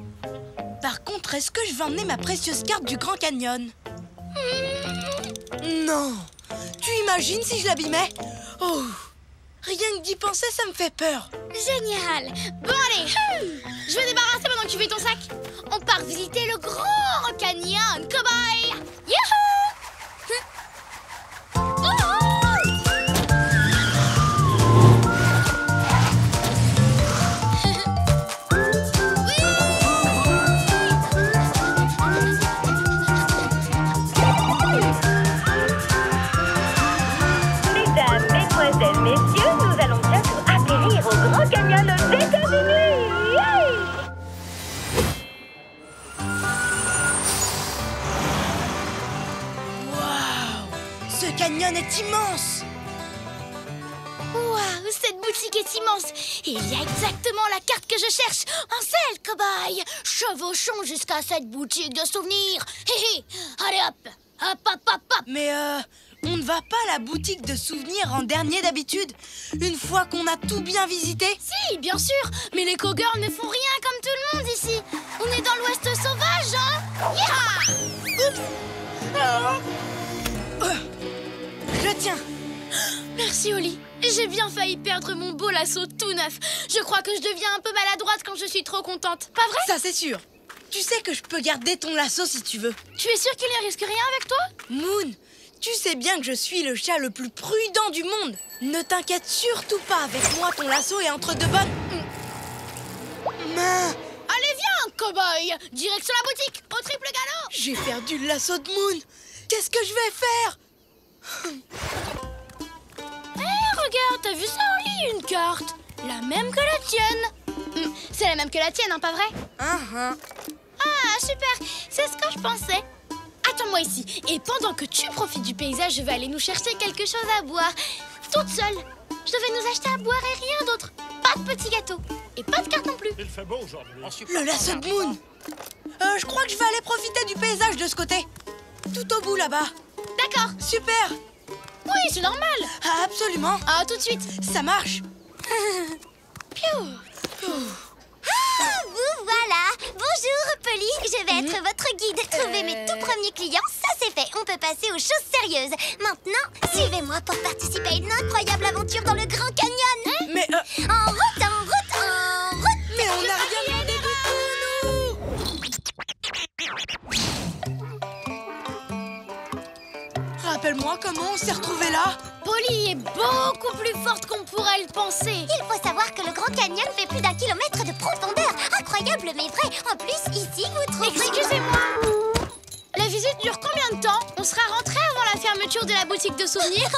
Par contre, est-ce que je vais emmener ma précieuse carte du Grand Canyon? Non. Tu imagines si je l'abîmais? Oh. Rien que d'y penser, ça me fait peur. Génial. Bon, allez. Je vais débarrasser pendant que tu fais ton sac. On part visiter le Grand Canyon, cow-boy. Youhou! Mesdames, mesdemoiselles, messieurs, nous allons bientôt atterrir au Grand Canyon aux États-Unis. Yay! Waouh! Ce canyon est immense. Waouh, cette boutique est immense. Et il y a exactement la carte que je cherche. Un sel, cow-boy. Chevauchons jusqu'à cette boutique de souvenirs. Hé hé. Allez hop. Hop, hop, hop, hop. Mais on ne va pas à la boutique de souvenirs en dernier d'habitude, une fois qu'on a tout bien visité? Si, bien sûr. Mais les cowgirls ne font rien comme tout le monde ici. On est dans l'Ouest sauvage, hein. Yeah. Je le tiens. Merci, Oli. J'ai bien failli perdre mon beau lasso tout neuf. Je crois que je deviens un peu maladroite quand je suis trop contente. Pas vrai? Ça, c'est sûr. Tu sais que je peux garder ton lasso si tu veux. Tu es sûre qu'il ne risque rien avec toi? Moon, tu sais bien que je suis le chat le plus prudent du monde. Ne t'inquiète surtout pas, avec moi ton lasso est entre de bonnes mains. Allez, viens, cow-boy. Direction la boutique, au triple galop. J'ai perdu le lasso de Moon. qu'est-ce que je vais faire? Regarde, t'as vu ça, Oli? Une carte. La même que la tienne. C'est la même que la tienne, hein, pas vrai? Ah, super. C'est ce que je pensais. Attends-moi ici. Et pendant que tu profites du paysage, je vais aller nous chercher quelque chose à boire. Toute seule. Je devais nous acheter à boire et rien d'autre. Pas de petits gâteaux. Et pas de carte non plus. Il fait beau aujourd'hui. Le lasso de Moon. Je crois que je vais aller profiter du paysage de ce côté. Tout au bout là-bas. D'accord. Super. Oui, c'est normal. Ah, absolument. Ah, tout de suite. Ça marche. Ah, vous voilà. Bonjour, Polly. Je vais être votre guide. Trouver mes tout premiers clients, ça c'est fait. On peut passer aux choses sérieuses. Maintenant, suivez-moi pour participer à une incroyable aventure dans le Grand Canyon. Mais En route, en route, en route. mais on n'a rien demandé du tout, nous. Rappelle-moi comment on s'est retrouvés là. Polly est beaucoup plus forte qu'on pourrait le penser. Il faut savoir que le Grand Canyon fait plus d'1 kilomètre de profondeur. Incroyable mais vrai. En plus, ici, vous trouverez... Excusez-moi. La visite dure combien de temps? On sera rentré avant la fermeture de la boutique de souvenirs.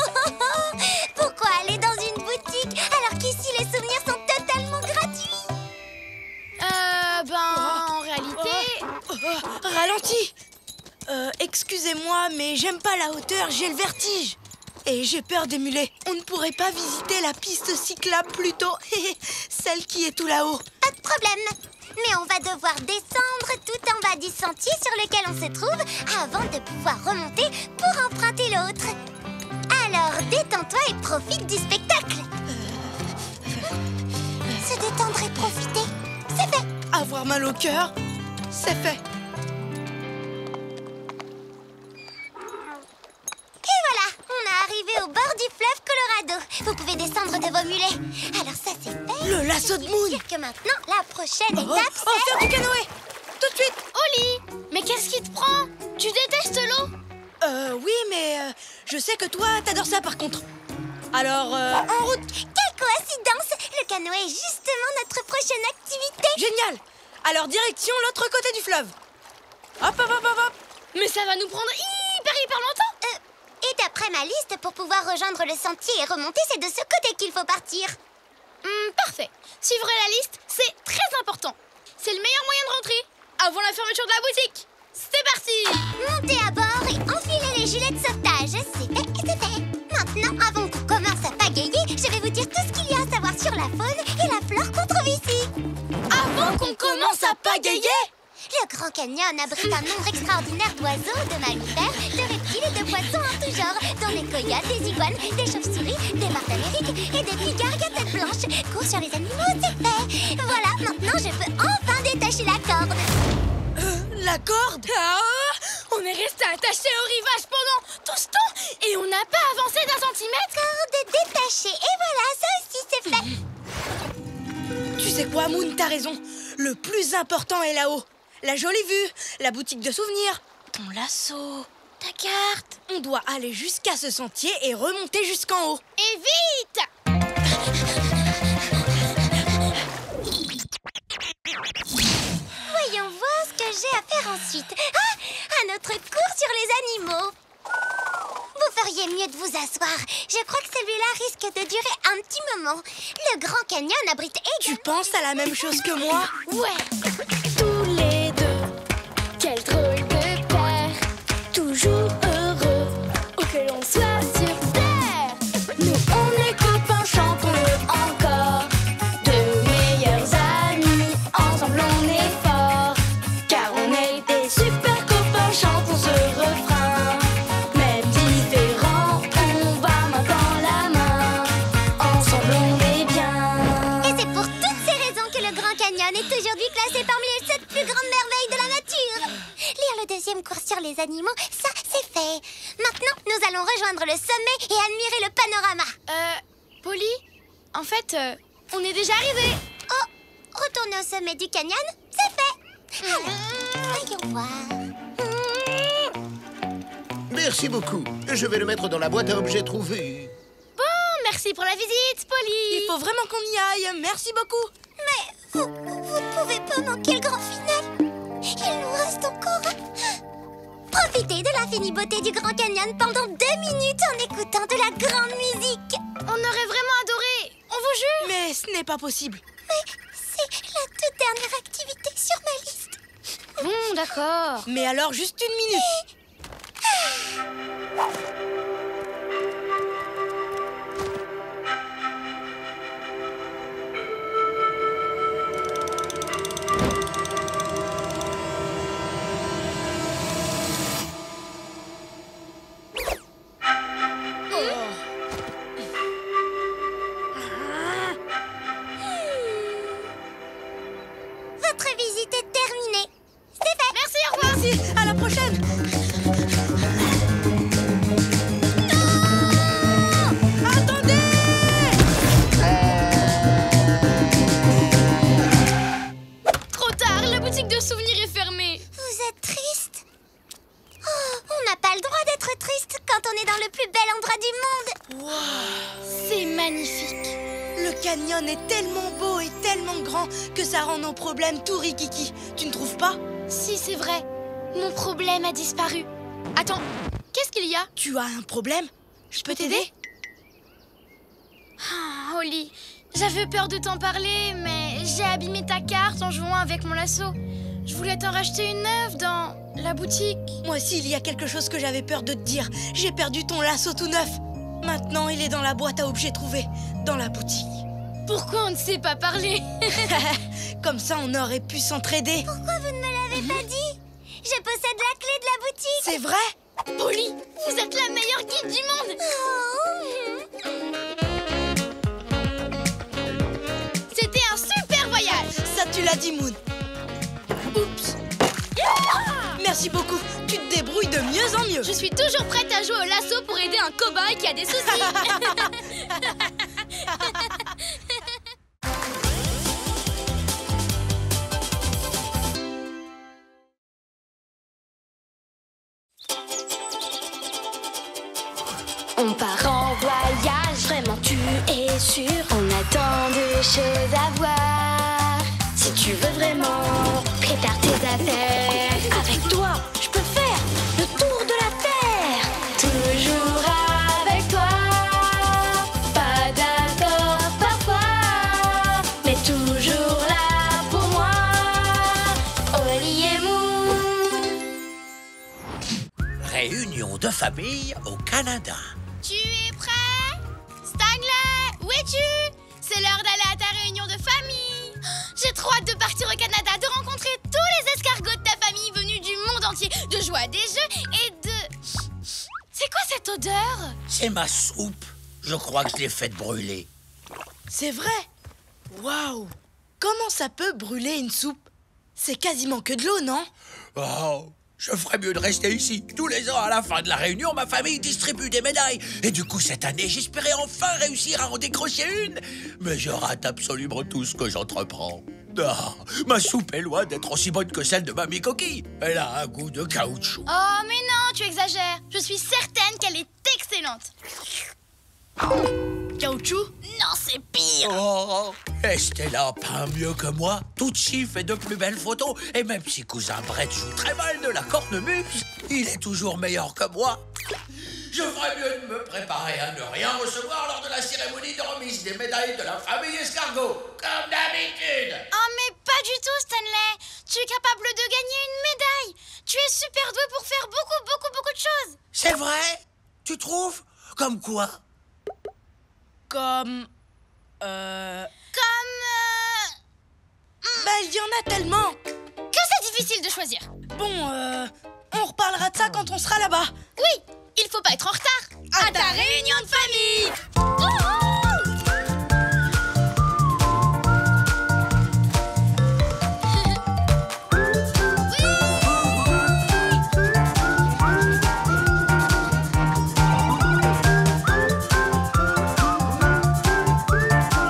Pourquoi aller dans une boutique alors qu'ici les souvenirs sont totalement gratuits? En réalité... Ralentis. Excusez-moi, mais j'aime pas la hauteur, j'ai le vertige. Et j'ai peur des mulets. On ne pourrait pas visiter la piste cyclable plutôt. Celle qui est tout là-haut. Pas de problème. Mais on va devoir descendre tout en bas du sentier sur lequel on se trouve avant de pouvoir remonter pour emprunter l'autre. Alors détends-toi et profite du spectacle. Se détendre et profiter, c'est fait. Avoir mal au cœur, c'est fait. Et voilà, on est arrivé au bord du fleuve Colorado. Vous pouvez descendre de vos mulets. Alors ça c'est fait. Le lasso de Moon. Dire que maintenant, la prochaine étape faire du canoë. Tout de suite. Oli, mais qu'est-ce qui te prend? Tu détestes l'eau? Oui, mais je sais que toi, t'adores ça par contre. Alors, en route. Quelle coïncidence! Le canoë est justement notre prochaine activité. Génial. Alors, direction l'autre côté du fleuve. Hop, hop, hop, hop, hop. Mais ça va nous prendre hyper longtemps. Et d'après ma liste, pour pouvoir rejoindre le sentier et remonter, c'est de ce côté qu'il faut partir. Parfait. Suivre la liste, c'est très important. C'est le meilleur moyen de rentrer avant la fermeture de la boutique. C'est parti. Montez à bord et enfilez les gilets de sauvetage. C'est fait et c'est fait. Maintenant, avant qu'on commence à pagayer, je vais vous dire tout ce qu'il y a à savoir sur la faune et la flore qu'on trouve ici. Avant qu'on commence à pagayer? Le Grand Canyon abrite un nombre extraordinaire d'oiseaux, de mammifères, de reptiles et de poissons en tout genre, dont des coyotes, des iguanes, des chauves-souris, des martres d'Amérique et des pigargues à tête blanche. Cours sur les animaux, c'est fait. Voilà, maintenant je peux enfin détacher la corde. La corde? On est resté attaché au rivage pendant tout ce temps et on n'a pas avancé d'1 centimètre. Corde détachée, et voilà, ça aussi c'est fait. Tu sais quoi, Moon, t'as raison. Le plus important est là-haut. La jolie vue, la boutique de souvenirs, ton lasso, ta carte. On doit aller jusqu'à ce sentier et remonter jusqu'en haut. Et vite! Voyons voir ce que j'ai à faire ensuite. Ah, un autre cours sur les animaux. Vous feriez mieux de vous asseoir. Je crois que celui-là risque de durer un petit moment. Le Grand Canyon abrite Tu penses à la même chose que moi? Ouais. Tous les deux, quel drôle de paire, toujours heureux, où que l'on soit sur terre. Nous on est copains, chantons-le encore, de meilleurs amis, ensemble on est forts, car on est des super copains, chantons ce refrain. Même différents, on va main dans la main, ensemble on est bien. Et c'est pour toutes ces raisons que le Grand Canyon est aujourd'hui classé parmi les 7 plus grandes merveilles de la nature. Lire le deuxième cours sur les animaux, ça c'est fait. Maintenant, nous allons rejoindre le sommet et admirer le panorama. Polly, en fait, on est déjà arrivé. Oh, retourner au sommet du canyon, c'est fait. Alors, voyons voir. Merci beaucoup. Je vais le mettre dans la boîte à objets trouvés. Bon, merci pour la visite, Polly. Il faut vraiment qu'on y aille. Merci beaucoup. Mais vous ne pouvez pas manquer le grand final. Il nous reste encore Profitez de l'infinie beauté du Grand Canyon pendant 2 minutes en écoutant de la grande musique. On aurait vraiment adoré. On vous jure. Mais ce n'est pas possible. Mais c'est la toute dernière activité sur ma liste. Bon, d'accord. Mais alors, juste 1 minute. Votre visite est terminée. C'est fait. Merci, au revoir. Merci, à la prochaine. Attendez! Trop tard, la boutique de souvenirs est fermée. Vous êtes triste? Oh, on n'a pas le droit d'être triste quand on est dans le plus bel endroit du monde. C'est magnifique. Le canyon est tellement beau et tellement grand que ça rend nos problèmes tout rikiki. Tu ne trouves pas? Si, c'est vrai. Mon problème a disparu. Attends, qu'est-ce qu'il y a? Tu as un problème? Je peux t'aider? Ah, Holly, j'avais peur de t'en parler, mais j'ai abîmé ta carte en jouant avec mon lasso. Je voulais t'en racheter une neuve dans la boutique. Moi aussi, il y a quelque chose que j'avais peur de te dire. J'ai perdu ton lasso tout neuf. Maintenant, il est dans la boîte à objets trouvée, dans la boutique. Pourquoi on ne sait pas parler? Comme ça, on aurait pu s'entraider. Pourquoi vous ne me l'avez pas dit? Je possède la clé de la boutique. C'est vrai? Polly, vous êtes la meilleure guide du monde. C'était un super voyage. Ça, tu l'as dit, Moon. Oups. Merci beaucoup. Tu te débrouilles de mieux en mieux. Je suis toujours prête à jouer au lasso pour aider un cow-boy qui a des soucis. On part en voyage, vraiment tu es sûr. On a tant de choses à voir. Si tu veux vraiment, prépare tes affaires. Avec toi, je peux faire le tour de la terre. Toujours avec toi. Pas d'accord parfois, mais toujours là pour moi. Holly et Moon. Réunion de famille au Canada. Tu es prêt? Stanley, où es-tu? C'est l'heure d'aller à ta réunion de famille. J'ai trop hâte de partir au Canada, de rencontrer tous les escargots de ta famille venus du monde entier, de jouer à des jeux et de... C'est quoi cette odeur? C'est ma soupe. Je crois que je l'ai faite brûler. C'est vrai? Waouh! Comment ça peut brûler une soupe? C'est quasiment que de l'eau, non? Oh, je ferais mieux de rester ici. Tous les ans, à la fin de la réunion, ma famille distribue des médailles. Et du coup, cette année, j'espérais enfin réussir à en décrocher une. Mais je rate absolument tout ce que j'entreprends. Ah, ma soupe est loin d'être aussi bonne que celle de Mamie Coquille. Elle a un goût de caoutchouc. Oh, mais non, tu exagères. Je suis certaine qu'elle est excellente. Caoutchouc? Non, c'est pire. Oh, Estella peint mieux que moi. Tucci fait de plus belles photos. Et même si cousin Brett joue très mal de la cornemuse, il est toujours meilleur que moi. Je ferais mieux de me préparer à ne rien recevoir lors de la cérémonie de remise des médailles de la famille escargot, comme d'habitude. Oh, mais pas du tout, Stanley. Tu es capable de gagner une médaille. Tu es super doué pour faire beaucoup de choses. C'est vrai? Tu trouves? Comme quoi? Comme... Comme... il y en a tellement! Que c'est difficile de choisir. Bon, on reparlera de ça quand on sera là-bas. Oui, il faut pas être en retard. À ta réunion de famille.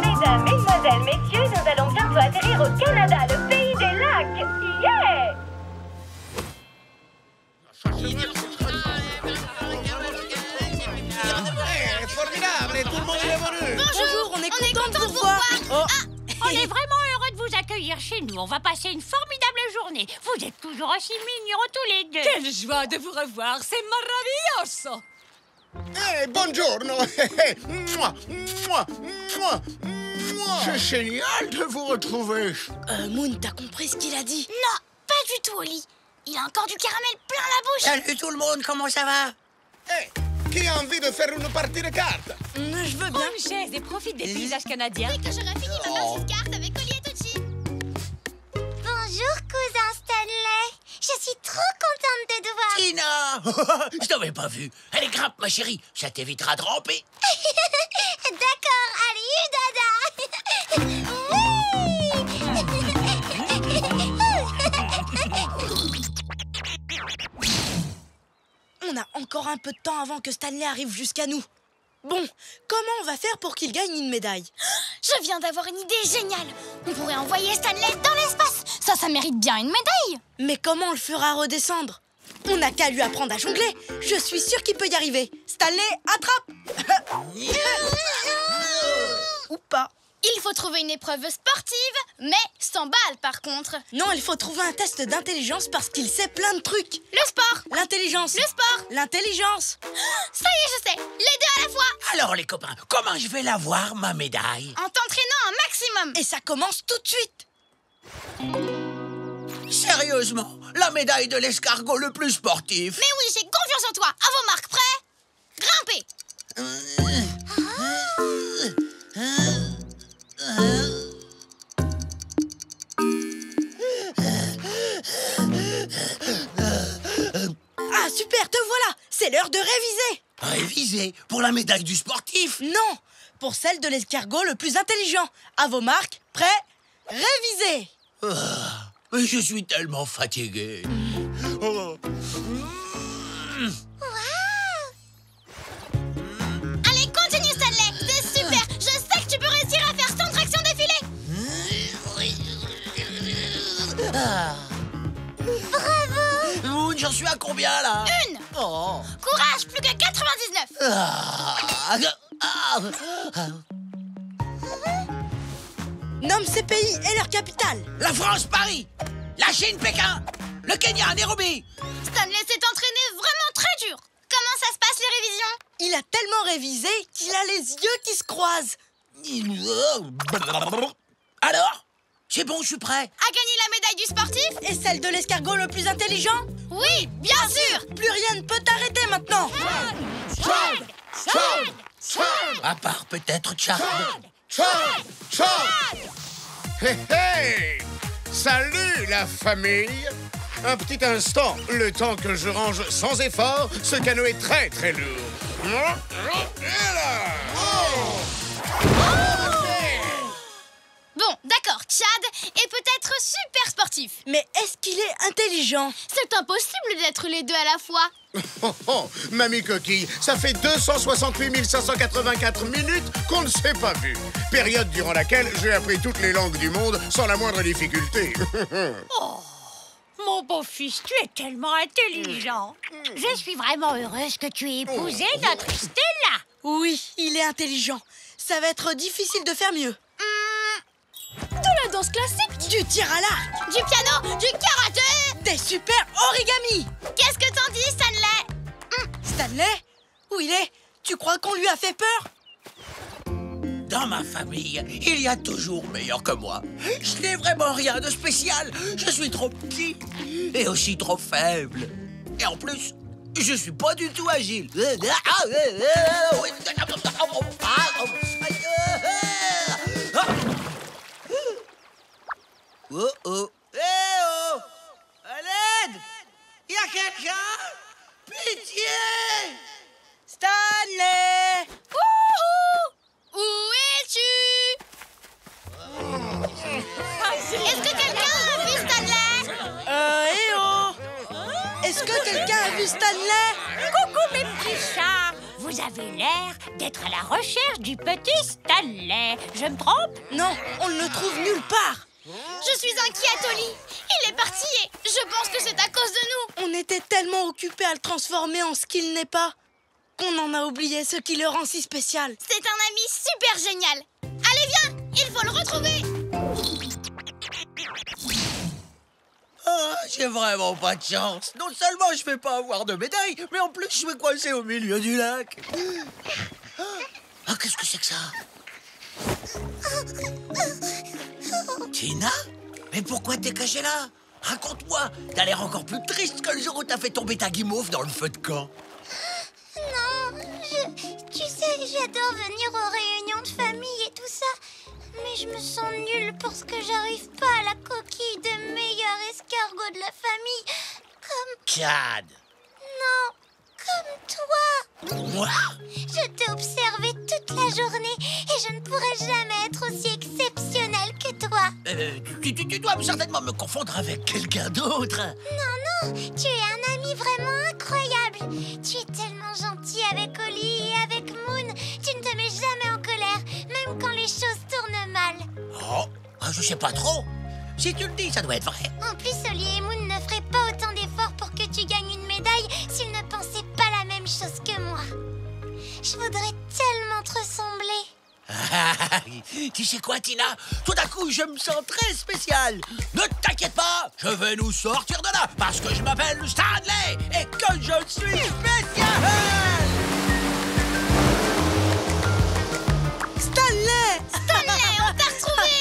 Mesdames, mesdemoiselles, messieurs, nous allons bientôt atterrir au Canada, le pays des lacs. Yeah! Bonjour, on est content content de vous voir. Oh. On est vraiment heureux de vous accueillir. accueillir chez nous. On va passer une formidable journée. Vous êtes toujours aussi mignons tous les deux. Quelle joie de vous revoir, c'est maravilloso. Buongiorno. Mouah, mouah, mouah, mouah. C'est génial de vous retrouver. Moon, t'as compris ce qu'il a dit? Non, pas du tout, Oli. Il a encore du caramel plein la bouche. Salut tout le monde, comment ça va? Qui a envie de faire une partie de cartes? Je veux bien. Prends une chaise et profite des paysages canadiens. Dès que j'aurai fini ma partie de cartes avec Oli et Tucci. Bonjour, cousin Stanley. Je suis trop contente de te voir. Tina! Je t'avais pas vu. Allez, grimpe, ma chérie. Ça t'évitera de ramper. D'accord, allez, dada. On a encore un peu de temps avant que Stanley arrive jusqu'à nous. Bon, comment on va faire pour qu'il gagne une médaille? Je viens d'avoir une idée géniale. On pourrait envoyer Stanley dans l'espace. Ça mérite bien une médaille. Mais comment on le fera redescendre? On n'a qu'à lui apprendre à jongler. Je suis sûre qu'il peut y arriver. Stanley, attrape. Ou pas. Il faut trouver une épreuve sportive, mais sans balles par contre. Non, il faut trouver un test d'intelligence parce qu'il sait plein de trucs. Le sport. L'intelligence. Le sport. L'intelligence. Ça y est, je sais. Les deux à la fois. Alors, les copains, comment je vais l'avoir, ma médaille? En t'entraînant un maximum. Et ça commence tout de suite. Sérieusement, la médaille de l'escargot le plus sportif. Mais oui, j'ai confiance en toi. À vos marques, prêts? Grimpez. Ah, super, te voilà. C'est l'heure de réviser. Réviser pour la médaille du sportif? Non, pour celle de l'escargot le plus intelligent. À vos marques, prêts, révisez. Mais je suis tellement fatigué. Oh. Allez, continue, Stanley. C'est super. Je sais que tu peux réussir à faire 100 tractions d'affilée. Bravo. Moon, j'en suis à combien, là? Une. Oh. Courage, plus que 99. Nomme ces pays et leur capitale. La France, Paris. La Chine, Pékin. Le Kenya, Nairobi. Stanley s'est entraîné vraiment très dur. Comment ça se passe, les révisions? Il a tellement révisé qu'il a les yeux qui se croisent. Alors? C'est bon, je suis prêt. A gagné la médaille du sportif? Et celle de l'escargot le plus intelligent? Oui, bien sûr. Plus rien ne peut t'arrêter maintenant. À part peut-être Chad. Hé hé! Salut la famille! Un petit instant, le temps que je range sans effort ce canoë très très lourd. Et là! Bon, d'accord, Chad est peut-être super sportif. Mais est-ce qu'il est intelligent? C'est impossible d'être les deux à la fois. Oh, oh, Mamie Coquille, ça fait 268 584 minutes qu'on ne s'est pas vu. Période durant laquelle j'ai appris toutes les langues du monde sans la moindre difficulté. Oh, mon beau-fils, tu es tellement intelligent. Je suis vraiment heureuse que tu aies épousé notre Stella. Oui, il est intelligent. Ça va être difficile de faire mieux. De la danse classique, Du tir à l'arc, du piano, du karaté. des super origami. Qu'est-ce que t'en dis, Stanley? Stanley, où il est? Tu crois qu'on lui a fait peur? Dans ma famille, il y a toujours meilleur que moi. Je n'ai vraiment rien de spécial. Je suis trop petit et aussi trop faible. Et en plus, je suis pas du tout agile. Oh oh. Eh oh! À l'aide! Y a quelqu'un? Pitié! Stanley! Où es-tu? Est-ce que quelqu'un a vu Stanley? Eh oh! Est-ce que quelqu'un a vu Stanley? Coucou mes petits chats. Vous avez l'air d'être à la recherche du petit Stanley. Je me trompe? Non, on ne le trouve nulle part. Je suis inquiète, Oli. Il est parti et je pense que c'est à cause de nous. On était tellement occupés à le transformer en ce qu'il n'est pas qu'on en a oublié ce qui le rend si spécial. C'est un ami super génial. Allez, viens, il faut le retrouver. Ah, j'ai vraiment pas de chance. Non seulement je vais pas avoir de médaille, mais en plus je vais coincer au milieu du lac. Ah, qu'est-ce que c'est que ça? Tina? Mais pourquoi t'es cachée là? Raconte-moi. T'as l'air encore plus triste que le jour où t'as fait tomber ta guimauve dans le feu de camp. Non, tu sais, j'adore venir aux réunions de famille et tout ça. Mais je me sens nulle parce que j'arrive pas à la coquille de meilleur escargot de la famille. Comme... Chad. Non, comme toi. Moi? Je t'ai observé toute la journée et je ne pourrai jamais être aussi exceptionnelle que toi. Tu dois certainement me confondre avec quelqu'un d'autre. Non, non, tu es un ami vraiment incroyable. Tu es tellement gentil avec Oli et avec Moon. Tu ne te mets jamais en colère, même quand les choses tournent mal. Oh, je sais pas trop. Si tu le dis, ça doit être vrai. En plus, Oli et Moon ne feraient pas autant d'efforts pour que tu gagnes une médaille s'ils ne pensaient pas la même chose que moi. Je voudrais tellement te ressembler. Tu sais quoi, Tina? Tout d'un coup, je me sens très spécial. Ne t'inquiète pas, je vais nous sortir de là parce que je m'appelle Stanley et que je suis spécial. Stanley! Stanley, on t'a retrouvé!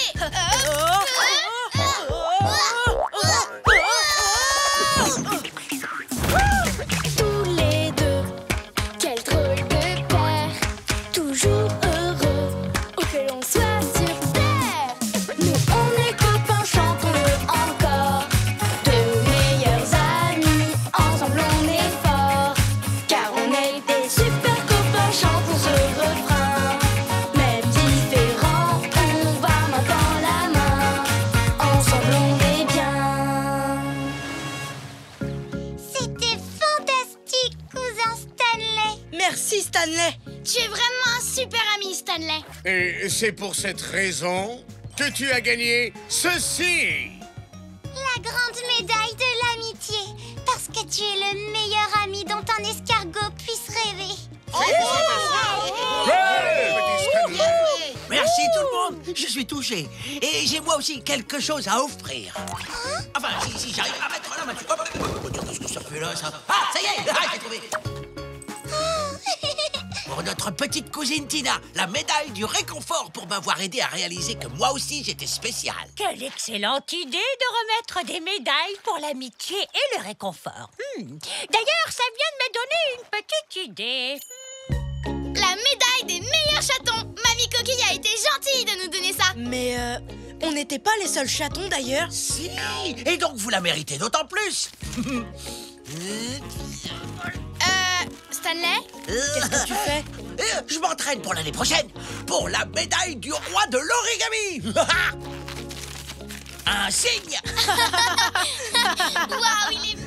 Tous les deux, quel drôle de paire, toujours heureux, où que l'on soit sur terre. Nous on est copains, chantons-le encore, de meilleurs amis, ensemble on est forts, car on est des super copains, chantons ce refrain. Même différents, on va main dans la main, ensemble on est bien. C'était fantastique, cousin Stanley. Merci, Stanley. Tu es vraiment un super ami, Stanley. Et c'est pour cette raison que tu as gagné ceci. La grande médaille de l'amitié. Parce que tu es le meilleur ami dont un escargot puisse rêver. Petit Stanley. Merci tout le monde, je suis touché. Et j'ai moi aussi quelque chose à offrir. Enfin, si j'arrive à mettre la main dessus. Qu'est-ce que ça fait là, ça? Ah, ça y est, j'ai trouvé. Pour notre petite cousine Tina, la médaille du réconfort pour m'avoir aidé à réaliser que moi aussi j'étais spécial. Quelle excellente idée de remettre des médailles pour l'amitié et le réconfort. D'ailleurs, ça vient de me donner une petite idée. La médaille des meilleurs chatons. Mamie Coquille a été gentille de nous donner ça. Mais on n'était pas les seuls chatons d'ailleurs. Si, et donc vous la méritez d'autant plus. Stanley? Qu'est-ce que tu fais? Je m'entraîne pour l'année prochaine, pour la médaille du roi de l'origami. Un signe. Waouh, il est